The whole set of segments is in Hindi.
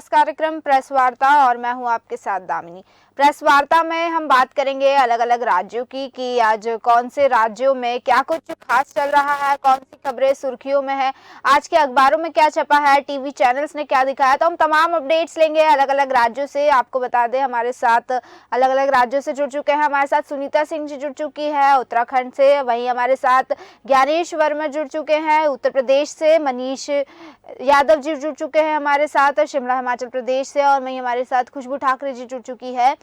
खास कार्यक्रम प्रेस वार्ता और मैं हूं आपके साथ दामिनी। प्रेस वार्ता में हम बात करेंगे अलग अलग राज्यों की कि आज कौन से राज्यों में क्या कुछ खास चल रहा है, कौन सी खबरें सुर्खियों में है, आज के अखबारों में क्या छपा है, टीवी चैनल्स ने क्या दिखाया। तो हम तमाम अपडेट्स लेंगे अलग अलग राज्यों से। आपको बता दें हमारे साथ अलग अलग राज्यों से जुड़ चुके हैं। हमारे साथ सुनीता सिंह जी जुड़ चुकी है उत्तराखंड से, वहीं हमारे साथ ज्ञानेश वर्मा जुड़ चुके हैं उत्तर प्रदेश से, मनीष यादव जी जुड़ चुके हैं हमारे साथ शिमला हिमाचल प्रदेश से, और वहीं हमारे साथ खुशबू ठाकरे जी जुड़ चुकी है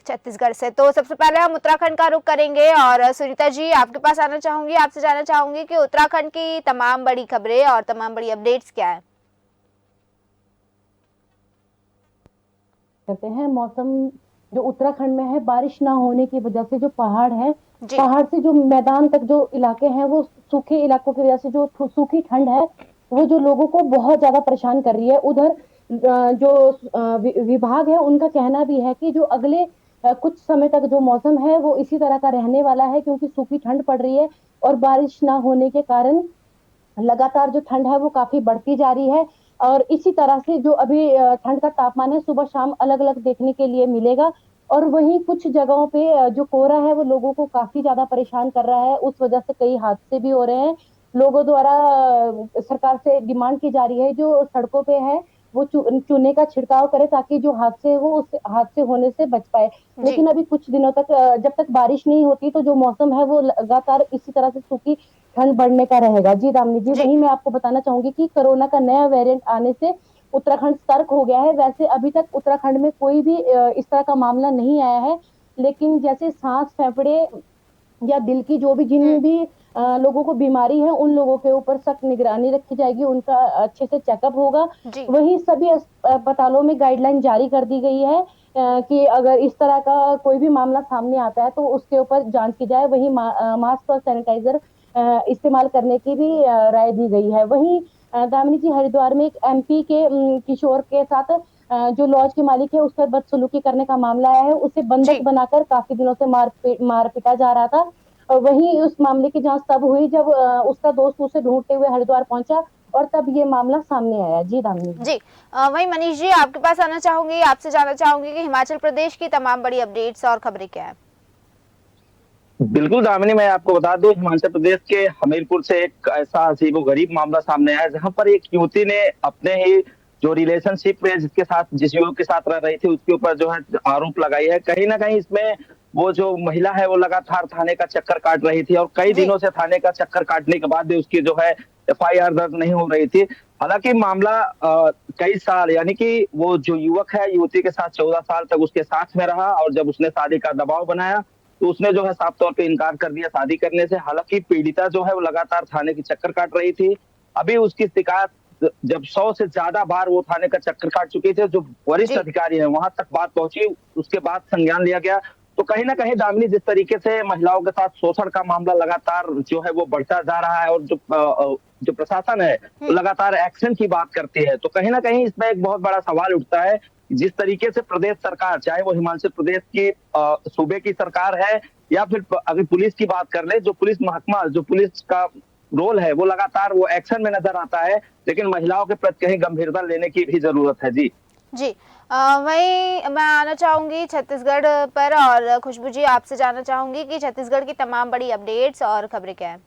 छत्तीसगढ़ से। तो सबसे पहले हम उत्तराखंड का रुख करेंगे और सुनीता जी आपके पास आना चाहूंगी, आपसे जानना चाहूंगी कि उत्तराखंड की तमाम बड़ी खबरें और तमाम बड़ी अपडेट्स क्या है। कहते हैं मौसम जो उत्तराखंड में है, बारिश ना होने की वजह से जो पहाड़ है, जी पहाड़ से जो मैदान तक जो इलाके हैं वो सूखे इलाकों की वजह से जो सूखी ठंड है वो जो लोगों को बहुत ज्यादा परेशान कर रही है। उधर जो विभाग है उनका कहना भी है कि जो अगले कुछ समय तक जो मौसम है वो इसी तरह का रहने वाला है, क्योंकि सूखी ठंड पड़ रही है और बारिश ना होने के कारण लगातार जो ठंड है वो काफी बढ़ती जा रही है। और इसी तरह से जो अभी ठंड का तापमान है सुबह शाम अलग अलग देखने के लिए मिलेगा। और वहीं कुछ जगहों पे जो कोहरा है वो लोगों को काफी ज्यादा परेशान कर रहा है, उस वजह से कई हादसे भी हो रहे हैं। लोगों द्वारा सरकार से डिमांड की जा रही है जो सड़कों पे है वो चूने का छिड़काव करे ताकि जो हादसे है वो उस हादसे होने से बच पाए। जी लेकिन अभी कुछ दिनों तक जब तक बारिश नहीं होती तो जो मौसम है वो लगातार इसी तरह से सूखी ठंड बढ़ने का रहेगा। जी दामिनी जी, जी वहीं मैं आपको बताना चाहूंगी कि कोरोना का नया वेरिएंट आने से उत्तराखंड सतर्क हो गया है। वैसे अभी तक उत्तराखंड में कोई भी इस तरह का मामला नहीं आया है, लेकिन जैसे सांस फेफड़े या दिल की जो भी जिन भी लोगों को बीमारी है उन लोगों के ऊपर सख्त निगरानी रखी जाएगी, उनका अच्छे से चेकअप होगा। जी वहीं सभी अस्पतालों में गाइडलाइन जारी कर दी गई है कि अगर इस तरह का कोई भी मामला सामने आता है तो उसके ऊपर जांच की जाए। वहीं मास्क और सैनिटाइजर इस्तेमाल करने की भी राय दी गई है। वहीं दामिनी जी, हरिद्वार में एक एमपी के किशोर के साथ जो लॉज के मालिक है उस पर बदसलूकी करने का मामला आया है। उसे बंधक जी बनाकर काफी दिनों से मार पिटा जा रहा था। वहीं उस मामले की जांच तब हुई जब उसका दोस्त उसे ढूंढते हुए हरिद्वार पहुंचा और तब ये मामला सामने आया। जी दामिनी जी। जी वहीं मनीष जी आपके पास आना चाहूंगी, आपसे जानना चाहूंगी कि हिमाचल प्रदेश की तमाम बड़ी अपडेट्स और खबरें क्या है। बिल्कुल दामिनी, मैं आपको बता दूं हिमाचल प्रदेश के हमीरपुर से एक ऐसा अजीबो गरीब मामला सामने आया जहां पर एक युवती ने अपने ही जो रिलेशनशिप में जिस युवक के साथ रह रही थी उसके ऊपर जो है आरोप लगाई है। कहीं ना कहीं इसमें वो जो महिला है वो लगातार थाने का चक्कर काट रही थी और कई जी दिनों से थाने का चक्कर काटने के बाद भी उसकी जो है एफआईआर दर्ज नहीं हो रही थी। हालांकि मामला कई साल यानी कि वो जो युवक है युवती के साथ 14 साल तक उसके साथ में रहा और जब उसने शादी का दबाव बनाया तो उसने जो है साफ तौर पे इनकार कर दिया शादी करने से। हालांकि पीड़िता जो है वो लगातार थाने की चक्कर काट रही थी। अभी उसकी शिकायत जब 100 से ज्यादा बार वो थाने का चक्कर काट चुके थे, जो वरिष्ठ जी अधिकारी है वहां तक बात पहुंची, उसके बाद संज्ञान लिया गया। तो कहीं ना कहीं दामिनी, जिस तरीके से महिलाओं के साथ शोषण का मामला लगातार जो है वो बढ़ता जा रहा है और जो प्रशासन है वो लगातार एक्शन की बात करती है, तो कहीं ना कहीं इसमें एक बहुत बड़ा सवाल उठता है। जिस तरीके से प्रदेश सरकार, चाहे वो हिमाचल प्रदेश की सूबे की सरकार है या फिर अगर पुलिस की बात कर ले, जो पुलिस महकमा, जो पुलिस का रोल है वो लगातार वो एक्शन में नजर आता है, लेकिन महिलाओं के प्रति कहीं गंभीरता लेने की भी जरूरत है। जी जी वहीं मैं आना चाहूंगी छत्तीसगढ़ पर और खुशबू जी आपसे जानना चाहूंगी कि छत्तीसगढ़ की तमाम बड़ी अपडेट्स और खबरें क्या है।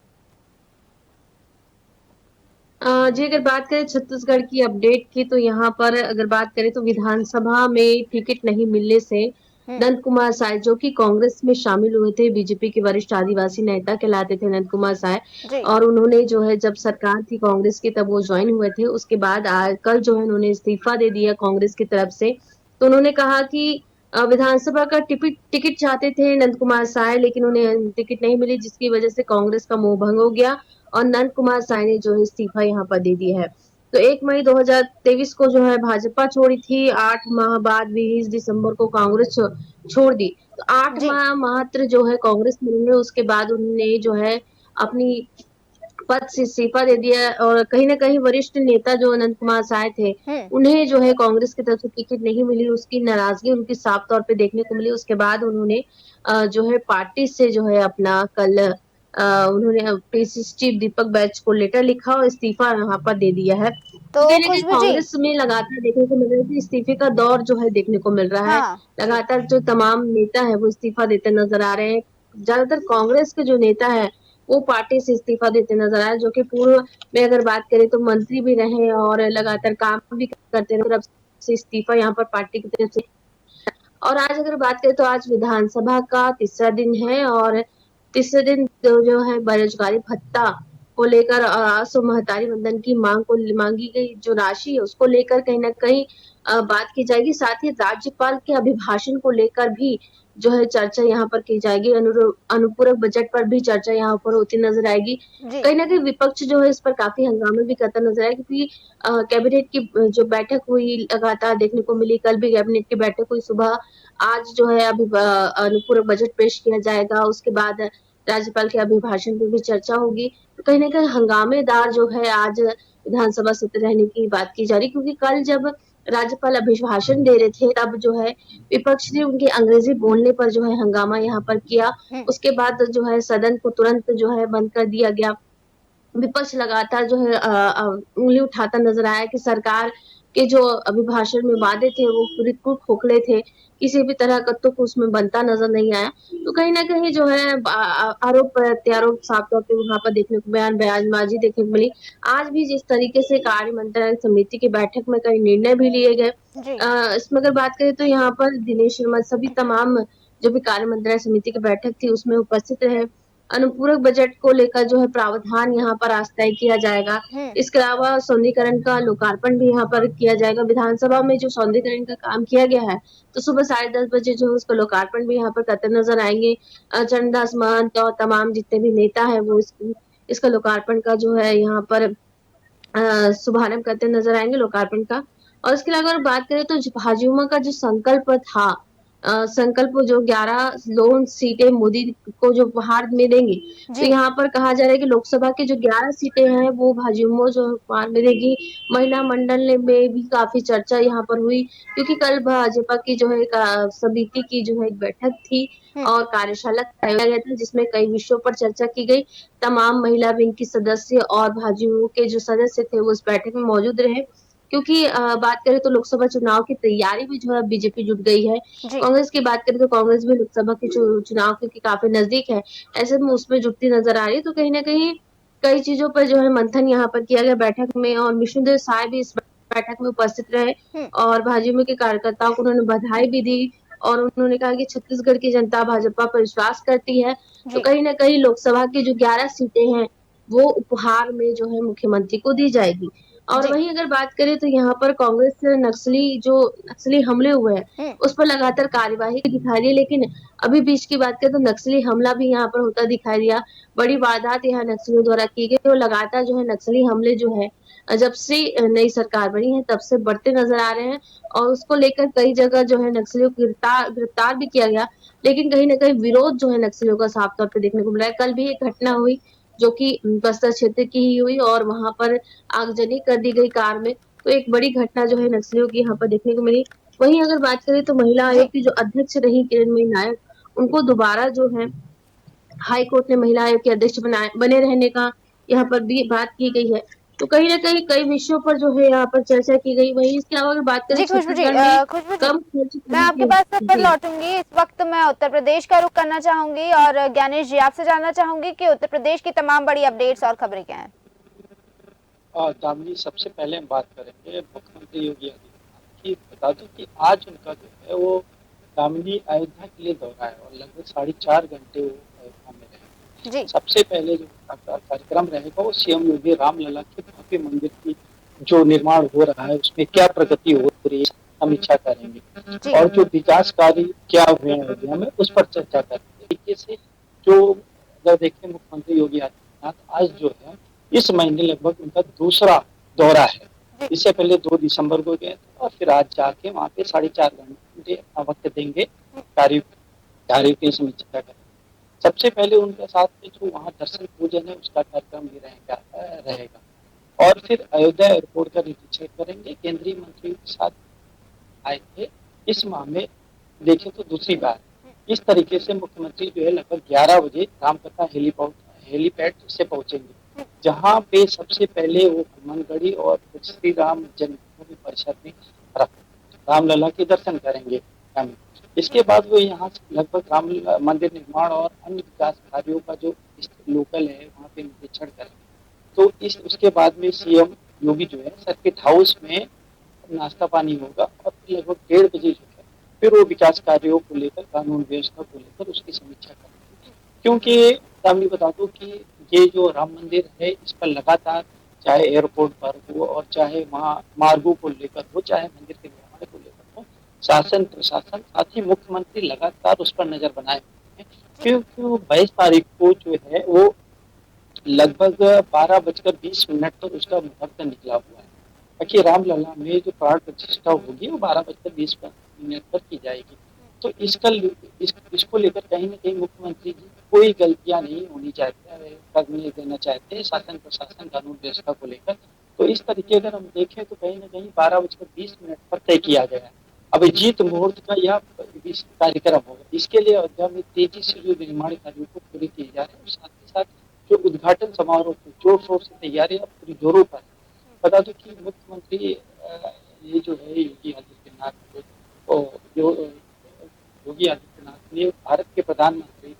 जी, अगर बात करें छत्तीसगढ़ की अपडेट की तो यहाँ पर अगर बात करें तो विधानसभा में टिकट नहीं मिलने से नंद कुमार साय जो कि कांग्रेस में शामिल हुए थे, बीजेपी के वरिष्ठ आदिवासी नेता कहलाते थे नंद कुमार साय, जी और उन्होंने जो है जब सरकार थी कांग्रेस की तब वो ज्वाइन हुए थे। उसके बाद कल जो है उन्होंने इस्तीफा दे दिया कांग्रेस की तरफ से। तो उन्होंने कहा कि विधानसभा का टिकट चाहते थे नंद कुमार साय, लेकिन उन्हें टिकट नहीं मिली जिसकी वजह से कांग्रेस का मोह भंग हो गया और नंद कुमार साय ने जो है इस्तीफा यहाँ पर दे दिया है। तो 1 मई 2023 को जो है भाजपा छोड़ी थी, 8 माह बाद 20 दिसंबर को कांग्रेस छोड़ दी। तो 8 जी माह मात्र जो है कांग्रेस में रहे, उसके बाद उन्होंने जो है अपनी पद से इस्तीफा दे दिया। और कहीं न कहीं वरिष्ठ नेता जो अनंत कुमार साय थे, उन्हें जो है कांग्रेस की तरफ से टिकट नहीं मिली, उसकी नाराजगी उनकी साफ तौर पे देखने को मिली। उसके बाद उन्होंने जो है पार्टी से जो है अपना कल उन्होंने पीसीसी चीफ दीपक बैच को लेटर लिखा और इस्तीफा यहाँ पर दे दिया है। तो कहीं ना कहीं खुशबू जी। कांग्रेस में लगातार देखने को मिल रहा है कि इस्तीफे का दौर जो है देखने को मिल रहा है। हाँ जी। लगातार जो तमाम नेता है वो इस्तीफा देते नजर आ रहे हैं। ज्यादातर कांग्रेस के जो नेता है वो पार्टी से इस्तीफा देते नजर आ रहे हैं, जो कि पूर्व में अगर बात करें तो मंत्री भी रहे और लगातार काम भी करते रहे, तरफ से इस्तीफा यहाँ पर पार्टी की तरफ से। और आज अगर बात करें तो आज विधानसभा का तीसरा दिन है और तीसरे दिन जो है बेरोजगारी भत्ता को लेकर आसो महतारी वंदन की मांग को मांगी गई जो राशि है उसको लेकर कहीं ना कहीं बात की जाएगी। साथ ही राज्यपाल के अभिभाषण को लेकर भी जो है चर्चा यहाँ पर की जाएगी। अनुपूरक बजट पर भी चर्चा यहाँ पर होती नजर आएगी। जी। कहीं ना कहीं विपक्ष जो है इस पर काफी हंगामे भी करता नजर आया, क्योंकि कैबिनेट की जो बैठक हुई लगातार देखने को मिली। कल भी कैबिनेट की बैठक हुई सुबह। आज जो है अभी अनुपूरक बजट पेश किया जाएगा, उसके बाद राज्यपाल के अभिभाषण पर भी चर्चा होगी। तो कहीं ना कहीं हंगामेदार जो है आज विधानसभा सत्र रहने की बात की जा रही, क्योंकि कल जब राज्यपाल अभिभाषण दे रहे थे तब जो है विपक्ष ने उनके अंग्रेजी बोलने पर जो है हंगामा यहाँ पर किया। उसके बाद जो है सदन को तुरंत जो है बंद कर दिया गया। विपक्ष लगातार जो है उंगली उठाता नजर आया कि सरकार के जो अभिभाषण में वादे थे वो बिल्कुल खोखले थे, किसी भी तरह का तुक उसमें बनता नजर नहीं आया। तो कहीं ना कहीं जो है आरोप प्रत्यारोप साफ तौर पे वहां पर देखने को बयानबाजी देखने को मिली। आज भी जिस तरीके से कार्य मंत्रणा समिति की बैठक में कई निर्णय भी लिए गए, जी। इसमें अगर बात करें तो यहाँ पर दिनेश शर्मा सभी तमाम जो भी कार्य मंत्रणा समिति की बैठक थी उसमें उपस्थित रहे। अनुपूरक बजट को लेकर जो है प्रावधान यहाँ पर आज तय किया जाएगा। इसके अलावा सौंदर्यीकरण का लोकार्पण भी यहाँ पर किया जाएगा। विधानसभा में जो सौंदर्यीकरण का काम किया गया है तो सुबह 10:30 बजे जो है उसका लोकार्पण भी यहाँ पर करते नजर आएंगे। चरणदास महंत और तमाम जितने भी नेता है वो इसका लोकार्पण का जो है यहाँ पर शुभारंभ करते नजर आएंगे लोकार्पण का। और इसके अलावा अगर बात करें तो भाजयुमो का जो संकल्प था, संकल्प जो 11 लोन सीटें मोदी को जो उपहार मिलेंगी, तो जी। यहाँ पर कहा जा रहा है कि लोकसभा की जो 11 सीटें हैं वो भाजयुमो जो उपहार मिलेगी। महिला मंडल में भी काफी चर्चा यहाँ पर हुई, क्योंकि कल भाजपा की जो है एक समिति की जो है एक बैठक थी और कार्यशाला कराया गया था जिसमें कई विषयों पर चर्चा की गई। तमाम महिला विंग की सदस्य और भाजयुमो के जो सदस्य थे वो इस बैठक में मौजूद रहे, क्योंकि बात करें तो लोकसभा चुनाव की तैयारी में जो है बीजेपी जुट गई है। जी। कांग्रेस की बात करें तो कांग्रेस भी लोकसभा के चुनाव क्योंकि काफी नजदीक है, ऐसे में उसमें जुटती नजर आ रही है। तो कहीं ना कहीं कई चीजों पर जो है मंथन यहाँ पर किया गया बैठक में, और विष्णुदेव साय भी इस बैठक में उपस्थित रहे और भाजपा के कार्यकर्ताओं को उन्होंने बधाई भी दी और उन्होंने कहा कि छत्तीसगढ़ की जनता भाजपा पर विश्वास करती है। तो जी। कहीं ना कहीं लोकसभा की जो 11 सीटें हैं वो उपहार में जो है मुख्यमंत्री को दी जाएगी। और जी। वहीं अगर बात करें तो यहाँ पर कांग्रेस नक्सली हमले हुए हैं उस पर लगातार कार्यवाही दिखाई दी, लेकिन अभी बीच की बात करें तो नक्सली हमला भी यहाँ पर होता दिखाई दिया। बड़ी वारदात यहाँ नक्सलियों द्वारा की गई और लगातार जो है नक्सली हमले जो है जब से नई सरकार बनी है तब से बढ़ते नजर आ रहे हैं और उसको लेकर कई जगह जो है नक्सलियों को गिरफ्तार भी किया गया, लेकिन कहीं ना कहीं विरोध जो है नक्सलियों का साफ तौर पर देखने को मिला है। कल भी एक घटना हुई जो कि बस्तर क्षेत्र की ही हुई और वहां पर आगजनी कर दी गई कार में, तो एक बड़ी घटना जो है नक्सलियों की यहाँ पर देखने को मिली। वहीं अगर बात करें तो महिला जी। आयोग की जो अध्यक्ष रही किरणमयी नायक, उनको दोबारा जो है हाई कोर्ट ने महिला आयोग के अध्यक्ष बने रहने का यहाँ पर भी बात की गई है। तो कहीं ना कहीं कई विषयों पर जो है यहाँ पर चर्चा की गई। वहीं इसके अलावा अगर बात करें जी खुशबू जी, छत्तीसगढ़ में खुशबू जी, कम खर्च मैं आपके पास फिर जी लौटूंगी। इस वक्त मैं उत्तर प्रदेश का रुख करना चाहूंगी और ज्ञानेश जी आपसे जानना चाहूंगी कि उत्तर प्रदेश की तमाम बड़ी अपडेट्स और खबरें क्या हैं। दामिनी, सबसे पहले हम बात करेंगे मुख्यमंत्री योगी आदित्यनाथ की। बता दूं कि आज उनका जो है वो दामिनी अयोध्या के लिए दौरा है और लगभग 4.5 घंटे वो अयोध्या में रहे। जी। सबसे पहले जो कार्यक्रम रहेगा वो सीएम योगी रामलला के भव्य मंदिर की जो निर्माण हो रहा है उसमें क्या प्रगति हो रही है समीक्षा करेंगे और जो विकास कार्य क्या हुए हैं अयोध्या में उस पर चर्चा करेंगे। तरीके से जो अगर देखें मुख्यमंत्री योगी आदित्यनाथ आज जो है इस महीने लगभग उनका दूसरा दौरा है। इससे पहले 2 दिसंबर को गए और फिर आज जाके वहाँ पे 4.5 घंटे अपना वक्त देंगे कार्य की समीक्षा करें। सबसे पहले उनके साथ में जो वहाँ दर्शन पूजन है उसका कार्यक्रम भी रहेगा और फिर अयोध्या एयरपोर्ट का निरीक्षण करेंगे। केंद्रीय मंत्री के साथ आए थे इस माह में देखें तो दूसरी बार। इस तरीके से मुख्यमंत्री जो है लगभग 11 बजे रामकथा हेलीपैड से पहुंचेंगे जहाँ पे सबसे पहले वो हनुमानगढ़ी और श्री राम जन्मभूमि परिषद में रामलला के दर्शन करेंगे। इसके बाद वो यहाँ से लगभग राम मंदिर निर्माण और अन्य विकास कार्यों का जो लोकल है वहाँ पे निरीक्षण करेंगे। तो इस उसके बाद में सीएम योगी जो है सर्किट हाउस में नाश्ता पानी होगा और फिर लगभग 1:30 बजे जो है फिर वो विकास कार्यों को लेकर, कानून व्यवस्था को लेकर उसकी समीक्षा करेंगे। क्योंकि मैं बता दूं कि ये जो राम मंदिर है इस पर लगातार चाहे एयरपोर्ट पर हो और चाहे वहाँ मार्गों को लेकर हो, चाहे मंदिर के निर्माण को लेकर हो, शासन प्रशासन साथ ही मुख्यमंत्री लगातार उस पर नजर बनाए हुए हैं। क्योंकि 22 तारीख को जो है वो लगभग 12:20 पर उसका मुहूर्त निकला हुआ है, ताकि रामलला में जो प्राण प्रतिष्ठा होगी वो 12:20 पर की जाएगी। तो इसको लेकर कहीं न कहीं मुख्यमंत्री जी कोई गलतियां नहीं होनी चाहते, करने देना चाहते हैं शासन प्रशासन कानून व्यवस्था को लेकर। तो इस तरीके अगर हम देखें तो कहीं न कहीं 12:20 पर तय किया गया है। अभिजीत मुहूर्त का यह कार्यक्रम होगा। इसके लिए अयोध्या में तेजी से जो निर्माण कार्यों को पूरे किए जा रहे हैं, साथ ही साथ जो उद्घाटन समारोह की जोर शोर से तैयारियां पूरी जोरों पर। बता दो कि मुख्यमंत्री ये जो है योगी आदित्यनाथ जो योगी आदित्यनाथ ने भारत के प्रधानमंत्री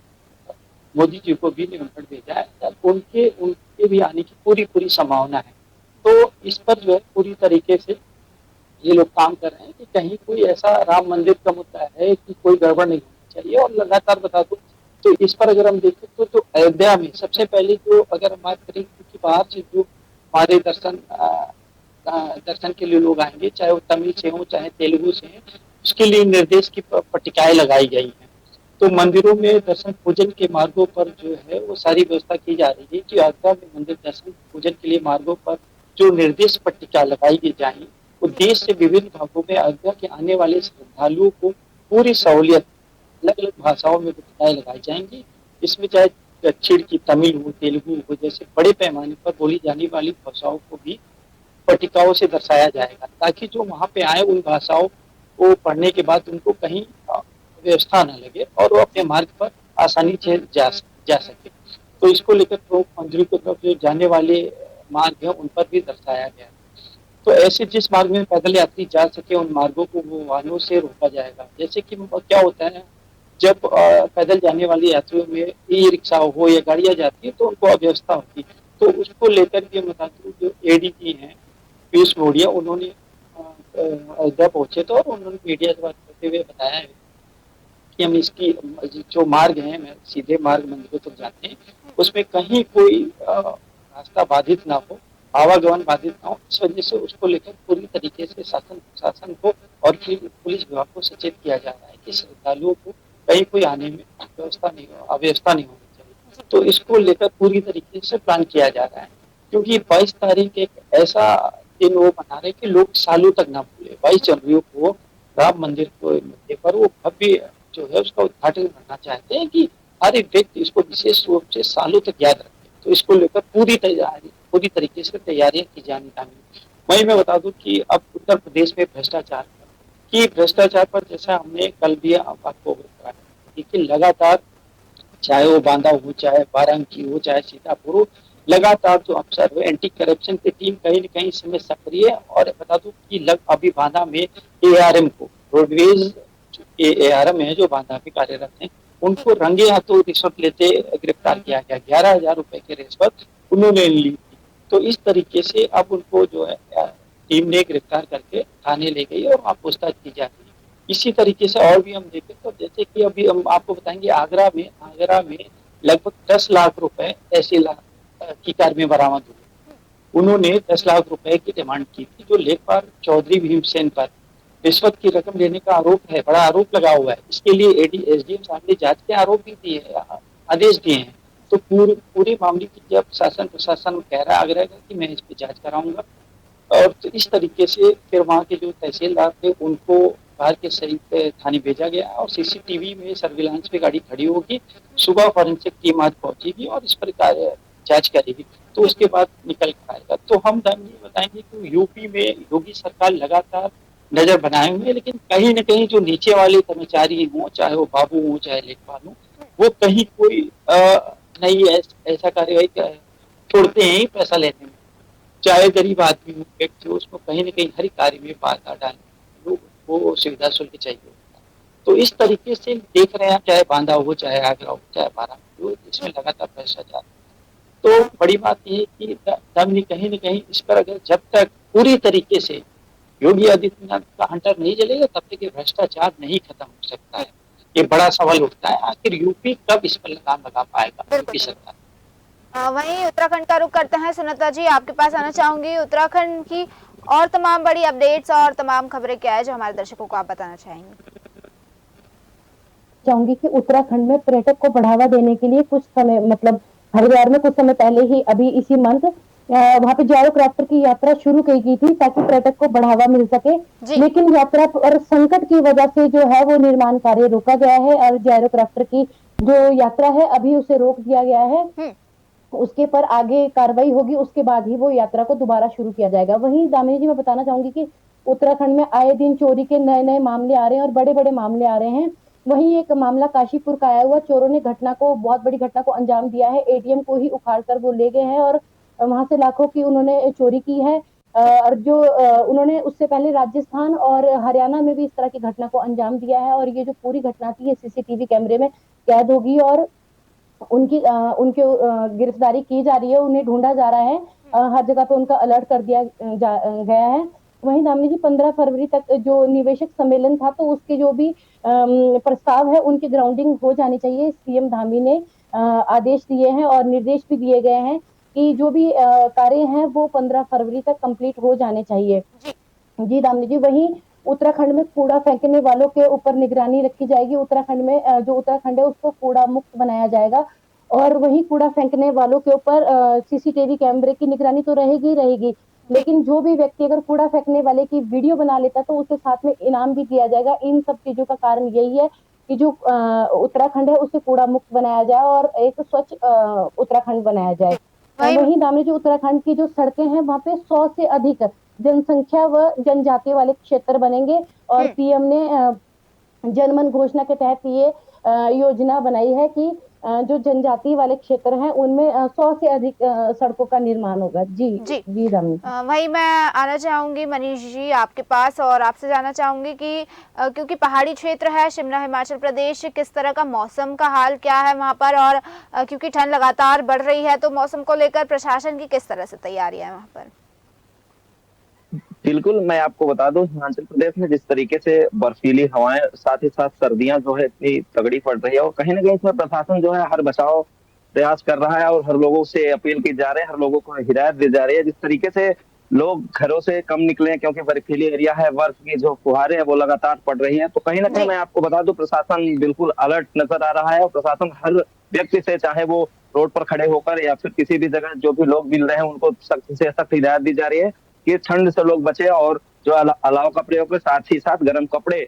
मोदी जी को भी निमंत्रण भेजा है। उनके भी आने की पूरी संभावना है। तो इस पर जो है पूरी तरीके से ये लोग काम कर रहे हैं कि कहीं कोई ऐसा राम मंदिर का मुद्दा है कि कोई गड़बड़ नहीं होनी चाहिए। और लगातार बता दूं तो इस पर अगर हम देखें तो अयोध्या में सबसे पहले जो अगर हम बात करें कि बाहर से जो हमारे दर्शन के लिए लोग आएंगे, चाहे वो तमिल से हो चाहे तेलुगु से हैं, उसके लिए निर्देश की पट्टिकाएं लगाई गई हैं। तो मंदिरों में दर्शन पूजन के मार्गों पर जो है वो सारी व्यवस्था की जा रही है कि अयोध्या में मंदिर दर्शन पूजन के लिए मार्गों पर जो निर्देश पट्टिका लगाई जाएगी वो देश से विभिन्न भागों में अयोध्या के आने वाले श्रद्धालुओं को पूरी सहूलियत अलग अलग भाषाओं में पट्टिकाएं लगाई जाएंगी। इसमें चाहे दक्षिण की तमिल हो, तेलुगु हो, जैसे बड़े पैमाने पर बोली जाने वाली भाषाओं को भी पट्टिकाओं से दर्शाया जाएगा, ताकि जो वहाँ पे आए उन भाषाओं को पढ़ने के बाद उनको कहीं व्यवस्था न लगे और वो अपने मार्ग पर आसानी से जा सके। तो इसको लेकर प्रमुख मंदिरों की तरफ जो जाने वाले मार्ग है उन पर भी दर्शाया गया है। तो ऐसे जिस मार्ग में पैदल यात्री जा सके उन मार्गों को वो वाहनों से रोका जाएगा। जैसे कि क्या होता है जब पैदल जाने वाले यात्रियों में ई रिक्शा हो या गाड़ियां जाती है तो उनको अव्यवस्था होती है। तो उसको लेकर के बता दूं जो एडीजी हैं पीयूष मोडिया, उन्होंने अयोध्या पहुंचे तो उन्होंने मीडिया से बात करते हुए बताया है कि हम इसकी जो मार्ग है सीधे मार्ग मंदिरों तक जाते हैं उसमें कहीं कोई रास्ता बाधित ना हो, आवागमन बाधित ना हो। इस वजह से उसको लेकर पूरी तरीके से शासन प्रशासन को और फिर पुलिस विभाग को सचेत किया जा रहा है कि श्रद्धालुओं को कहीं कोई आने में अव्यवस्था नहीं होनी चाहिए। तो इसको लेकर पूरी तरीके से प्लान किया जा रहा है, क्योंकि 22 तारीख एक ऐसा दिन वो बना रहे कि लोग सालों तक ना भूले। 22 जनवरी को राम मंदिर को मुद्दे पर वो भव्य जो है उसका उद्घाटन करना चाहते हैं कि हर एक व्यक्ति इसको विशेष रूप से सालों तक याद रखे। तो इसको लेकर पूरी तरीके से तैयारियां की जानी चाहिए। वहीं मैं बता दूं कि अब उत्तर प्रदेश में भ्रष्टाचार पर जैसा हमने कल भी आपको बताया, लेकिन लगातार चाहे वो बांदा हो, चाहे बारांकी हो, चाहे सीतापुर हो, लगातार जो अफसर हो एंटी करप्शन की टीम कहीं न कहीं इसमें सक्रिय है। और बता दूं कि अभी बांदा में एआरएम को रोडवेज एआरएम है जो बांदा में कार्यरत है, उनको रंगे हाथों रिश्वत लेते गिरफ्तार किया गया। 11,000 रुपए की रिश्वत उन्होंने ली थी। तो इस तरीके से अब उनको जो है टीम ने गिरफ्तार करके थाने ले गई और वहाँ पूछताछ की जा रही है। इसी तरीके से और भी हम देखें तो जैसे कि अभी हम आपको बताएंगे आगरा में लगभग 10 लाख रुपए तहसील की कार में बरामद हुए। उन्होंने 10 लाख रुपए की डिमांड की थी, जो लेखपाल चौधरी भीमसेन पर रिश्वत की रकम लेने का आरोप है, बड़ा आरोप लगा हुआ है। इसके लिए एसडीएम साहब ने जांच के आरोप भी दिए, आदेश दिए हैं। तो पूरे मामले की जब शासन प्रशासन कह रहा है आगरा का कि मैं इस पे जांच कराऊंगा, और तो इस तरीके से फिर वहाँ के जो तहसीलदार थे उनको बाहर के संयुक्त थाने भेजा गया और सीसीटीवी में सर्विलांस पे गाड़ी खड़ी होगी। सुबह फॉरेंसिक टीम आज पहुंचेगी और इस प्रकार जांच करेगी, तो उसके बाद निकल कर आएगा। तो हम ये बताएंगे कि यूपी में योगी सरकार लगातार नजर बनाए हुए, लेकिन कहीं न कहीं जो नीचे वाले कर्मचारी हों, चाहे वो बाबू हों चाहे लेखपाल हों, वो कहीं कोई नहीं ऐसा कार्यवाही छोड़ते हैं ही पैसा लेने में। चाहे गरीब आदमी हो, व्यक्ति हो, उसको कहीं न कहीं हर कार्य में बाधा डालने वो सुविधा शुल्क चाहिए होता है। तो इस तरीके से देख रहे हैं, चाहे बांदा हो, चाहे आगरा हो, चाहे बारामती हो, इसमें लगातार भ्रष्टाचार। तो बड़ी बात ये है कि दामिनी कहीं न कहीं इस पर अगर जब तक पूरी तरीके से योगी आदित्यनाथ का हंटर नहीं जलेगा, तब तक ये भ्रष्टाचार नहीं खत्म हो सकता है। ये बड़ा सवाल उठता है, आखिर यूपी कब इस पर लगाम लगा पाएगा, यूपी सरकार। वहीं उत्तराखंड का रुख करते हैं। सुनीता जी, आपके पास आना चाहूंगी। उत्तराखंड की और तमाम बड़ी अपडेट्स और तमाम खबरें क्या है जो हमारे दर्शकों को आप बताना चाहेंगे? चाहूंगी कि उत्तराखंड में पर्यटक को बढ़ावा देने के लिए कुछ समय मतलब हरिद्वार में कुछ समय पहले ही अभी इसी मंथ वहां पे जायरोक्राफ्टर की यात्रा शुरू की गई थी ताकि पर्यटक को बढ़ावा मिल सके। लेकिन यात्रा और संकट की वजह से जो है वो निर्माण कार्य रोका गया है और जायरोक्राफ्टर की जो यात्रा है अभी उसे रोक दिया गया है। उसके पर आगे कार्रवाई होगी, उसके बाद ही वो यात्रा को दोबारा शुरू किया जाएगा। वहीं दामिनी जी, मैं बताना चाहूंगी कि उत्तराखंड में आए दिन चोरी के नए नए मामले आ रहे हैं और बड़े बड़े मामले आ रहे हैं। वहीं एक मामला काशीपुर का आया हुआ, चोरों ने बहुत बड़ी घटना को अंजाम दिया है। एटीएम को ही उखाड़ कर वो ले गए हैं और वहां से लाखों की उन्होंने चोरी की है। और जो उन्होंने उससे पहले राजस्थान और हरियाणा में भी इस तरह की घटना को अंजाम दिया है। और ये जो पूरी घटना थी ये सीसीटीवी कैमरे में कैद होगी और उनकी गिरफ्तारी की जा रही है, उन्हें ढूंढा जा रहा है। हर जगह पे उनका अलर्ट कर दिया गया है। वहीं दामिनी जी, 15 फरवरी तक जो निवेशक सम्मेलन था तो उसके जो भी प्रस्ताव है उनकी ग्राउंडिंग हो जानी चाहिए। सीएम धामी ने आदेश दिए हैं और निर्देश भी दिए गए हैं कि जो भी कार्य हैं वो 15 फरवरी तक कंप्लीट हो जाने चाहिए। जी दामिनी जी, वहीं उत्तराखंड में कूड़ा फेंकने वालों के ऊपर निगरानी रखी जाएगी। उत्तराखंड में जो उत्तराखंड है उसको कूड़ा मुक्त बनाया जाएगा और वहीं कूड़ा फेंकने वालों के ऊपर सीसीटीवी कैमरे की निगरानी तो रहेगी ही रहेगी। लेकिन जो भी व्यक्ति अगर कूड़ा फेंकने वाले की वीडियो बना लेता तो उसे साथ में इनाम भी दिया जाएगा। इन सब चीजों का कारण यही है कि जो उत्तराखंड है उसे कूड़ा मुक्त बनाया जाए और एक स्वच्छ उत्तराखंड बनाया जाए। वहीं दामिनी जी, उत्तराखंड की जो सड़कें हैं वहां पे 100 से अधिक जनसंख्या व जनजाति वाले क्षेत्र बनेंगे और पीएम ने जनमन घोषणा के तहत ये योजना बनाई है कि जो जनजाति वाले क्षेत्र हैं उनमें 100 से अधिक सड़कों का निर्माण होगा। जी जी दामिनी। वही मैं आना चाहूंगी मनीष जी आपके पास और आपसे जानना चाहूंगी कि क्योंकि पहाड़ी क्षेत्र है शिमला हिमाचल प्रदेश, किस तरह का मौसम का हाल क्या है वहां पर? और क्योंकि ठंड लगातार बढ़ रही है तो मौसम को लेकर प्रशासन की किस तरह से तैयारियां है वहां पर? बिल्कुल, मैं आपको बता दूं, हिमाचल प्रदेश में जिस तरीके से बर्फीली हवाएं साथ ही साथ सर्दियां जो है इतनी तगड़ी पड़ रही है और कहीं ना कहीं इसमें प्रशासन जो है हर बचाव प्रयास कर रहा है और हर लोगों से अपील की जा रही है, हर लोगों को हिदायत दी जा रही है जिस तरीके से लोग घरों से कम निकले क्योंकि बर्फीली एरिया है, बर्फ की जो फुहारें हैं वो लगातार पड़ रही हैं। तो कहीं ना कहीं मैं आपको बता दूं प्रशासन बिल्कुल अलर्ट नजर आ रहा है और प्रशासन हर व्यक्ति से, चाहे वो रोड पर खड़े होकर या फिर किसी भी जगह जो भी लोग मिल रहे हैं उनको सख्त से सख्त हिदायत दी जा रही है कि ठंड से लोग बचे और जो अलाव कपड़े के साथ ही साथ गर्म कपड़े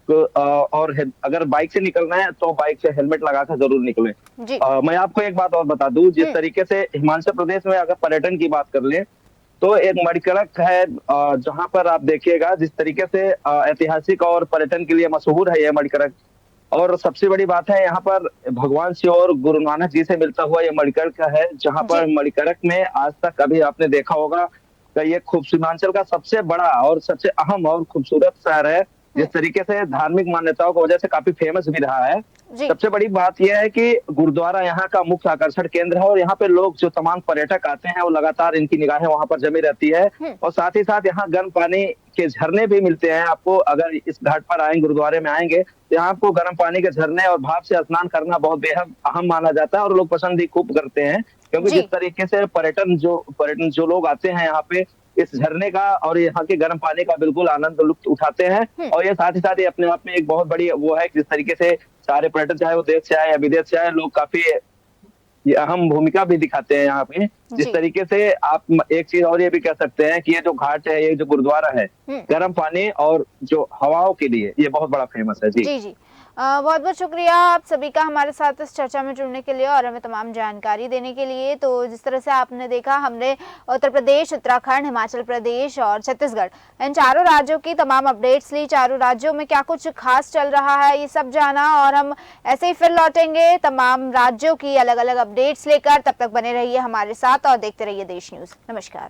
और अगर बाइक से निकलना है तो बाइक से हेलमेट लगाकर जरूर निकलें। मैं आपको एक बात और बता दूं, जिस तरीके से हिमाचल प्रदेश में अगर पर्यटन की बात कर लें तो एक मणिकर्क है जहां पर आप देखिएगा जिस तरीके से ऐतिहासिक और पर्यटन के लिए मशहूर है ये मणिकर्क। और सबसे बड़ी बात है यहाँ पर भगवान शिव और गुरु नानक जी से मिलता हुआ ये मणिकर्क है, जहाँ पर मणिकर्क में आज तक कभी आपने देखा होगा कि ये हिमाचल का सबसे बड़ा और सबसे अहम और खूबसूरत शहर है, जिस तरीके से धार्मिक मान्यताओं की वजह से काफी फेमस भी रहा है। सबसे बड़ी बात यह है कि गुरुद्वारा यहाँ का मुख्य आकर्षण केंद्र है और यहाँ पे लोग जो तमाम पर्यटक आते हैं वो लगातार इनकी निगाहें वहां पर जमी रहती है। और साथ ही साथ यहाँ गर्म पानी के झरने भी मिलते हैं आपको। अगर इस घाट पर आएंगे, गुरुद्वारे में आएंगे तो यहाँ आपको गर्म पानी के झरने और भाप से स्नान करना बहुत बेहद अहम माना जाता है और लोग पसंद भी खूब करते हैं, क्योंकि जिस तरीके से पर्यटन जो लोग आते हैं यहाँ पे इस झरने का और यहाँ के गर्म पानी का बिल्कुल आनंद लुत्फ उठाते हैं। और ये साथ ही साथ ये अपने आप में एक बहुत बड़ी वो है जिस तरीके से सारे पर्यटन चाहे वो देश से आए या विदेश से आए, लोग काफी ये अहम भूमिका भी दिखाते हैं यहाँ पे। जिस तरीके से आप एक चीज और ये भी कह सकते हैं कि ये जो घाट है, ये जो गुरुद्वारा है, गर्म पानी और जो हवाओं के लिए ये बहुत बड़ा फेमस है। जी जी। बहुत बहुत शुक्रिया आप सभी का हमारे साथ इस चर्चा में जुड़ने के लिए और हमें तमाम जानकारी देने के लिए। तो जिस तरह से आपने देखा, हमने उत्तर प्रदेश, उत्तराखंड, हिमाचल प्रदेश और छत्तीसगढ़, इन चारों राज्यों की तमाम अपडेट्स ली। चारों राज्यों में क्या कुछ खास चल रहा है ये सब जाना, और हम ऐसे ही फिर लौटेंगे तमाम राज्यों की अलग अलग अपडेट्स लेकर। तब तक बने रहिए हमारे साथ और देखते रहिए देश न्यूज़। नमस्कार।